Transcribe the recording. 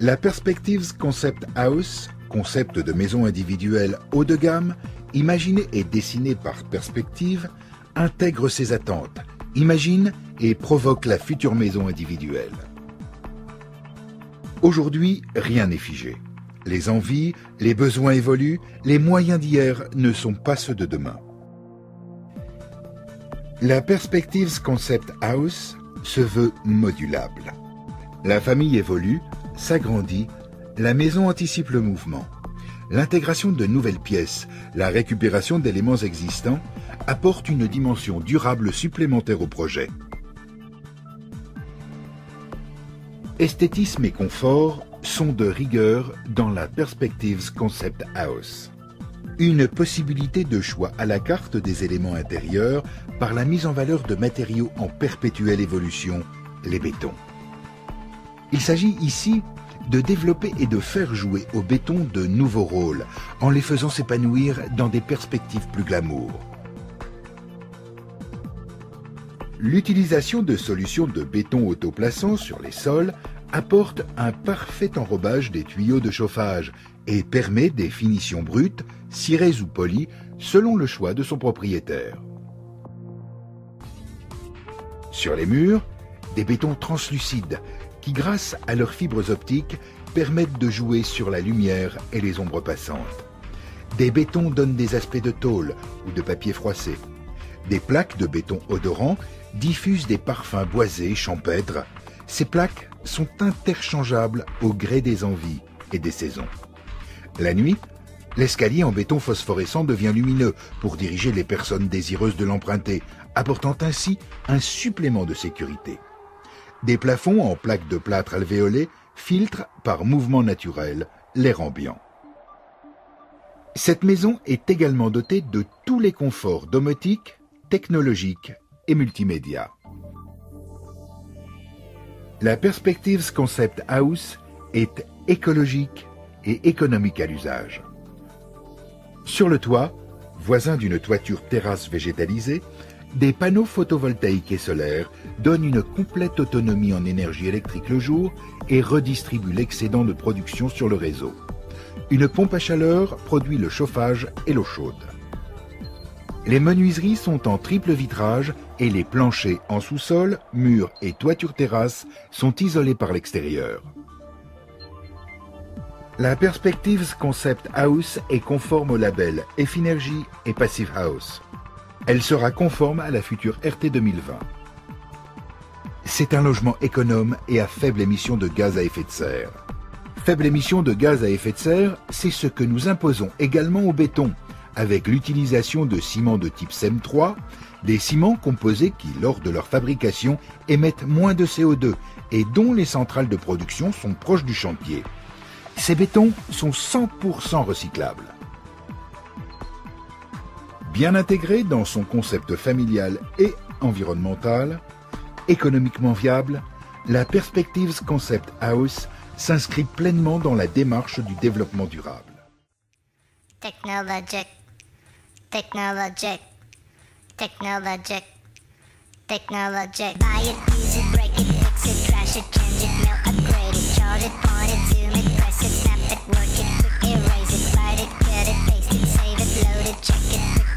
La Perspectives Concept House, concept de maison individuelle haut de gamme, imaginée et dessinée par Perspective, intègre ses attentes, imagine et provoque la future maison individuelle. Aujourd'hui, rien n'est figé. Les envies, les besoins évoluent, les moyens d'hier ne sont pas ceux de demain. La Perspectives Concept House se veut modulable. La famille évolue, s'agrandit, la maison anticipe le mouvement. L'intégration de nouvelles pièces, la récupération d'éléments existants apporte une dimension durable supplémentaire au projet. Esthétisme et confort sont de rigueur dans la Perspectives Concept House. Une possibilité de choix à la carte des éléments intérieurs par la mise en valeur de matériaux en perpétuelle évolution, les bétons. Il s'agit ici de développer et de faire jouer au béton de nouveaux rôles, en les faisant s'épanouir dans des perspectives plus glamour. L'utilisation de solutions de béton autoplaçant sur les sols apporte un parfait enrobage des tuyaux de chauffage et permet des finitions brutes, cirées ou polies, selon le choix de son propriétaire. Sur les murs, des bétons translucides qui, grâce à leurs fibres optiques, permettent de jouer sur la lumière et les ombres passantes. Des bétons donnent des aspects de tôle ou de papier froissé. Des plaques de béton odorant diffusent des parfums boisés, champêtres. Ces plaques sont interchangeables au gré des envies et des saisons. La nuit, l'escalier en béton phosphorescent devient lumineux pour diriger les personnes désireuses de l'emprunter, apportant ainsi un supplément de sécurité. Des plafonds en plaques de plâtre alvéolées filtrent par mouvement naturel l'air ambiant. Cette maison est également dotée de tous les conforts domotiques, technologiques et multimédia. La Perspectives Concept House est écologique et économique à l'usage. Sur le toit, voisin d'une toiture terrasse végétalisée, des panneaux photovoltaïques et solaires donnent une complète autonomie en énergie électrique le jour et redistribuent l'excédent de production sur le réseau. Une pompe à chaleur produit le chauffage et l'eau chaude. Les menuiseries sont en triple vitrage et les planchers en sous-sol, murs et toiture terrasse sont isolés par l'extérieur. La Perspectives Concept House est conforme au label Effinergy et Passive House. Elle sera conforme à la future RT 2020. C'est un logement économe et à faible émission de gaz à effet de serre. Faible émission de gaz à effet de serre, c'est ce que nous imposons également au béton, avec l'utilisation de ciments de type CEM3, des ciments composés qui, lors de leur fabrication, émettent moins de CO2 et dont les centrales de production sont proches du chantier. Ces bétons sont 100% recyclables. Bien intégré dans son concept familial et environnemental, économiquement viable, la Perspectives Concept House s'inscrit pleinement dans la démarche du développement durable. Technologic, technologic, technologic, technologic. Buy it, use it, break it, fix it, trash it, change it, mail, upgrade it, charge it, point it, zoom it, press it, snap it, work it, quick erase it, write it, cut it, paste it, save it, load it, check it, quick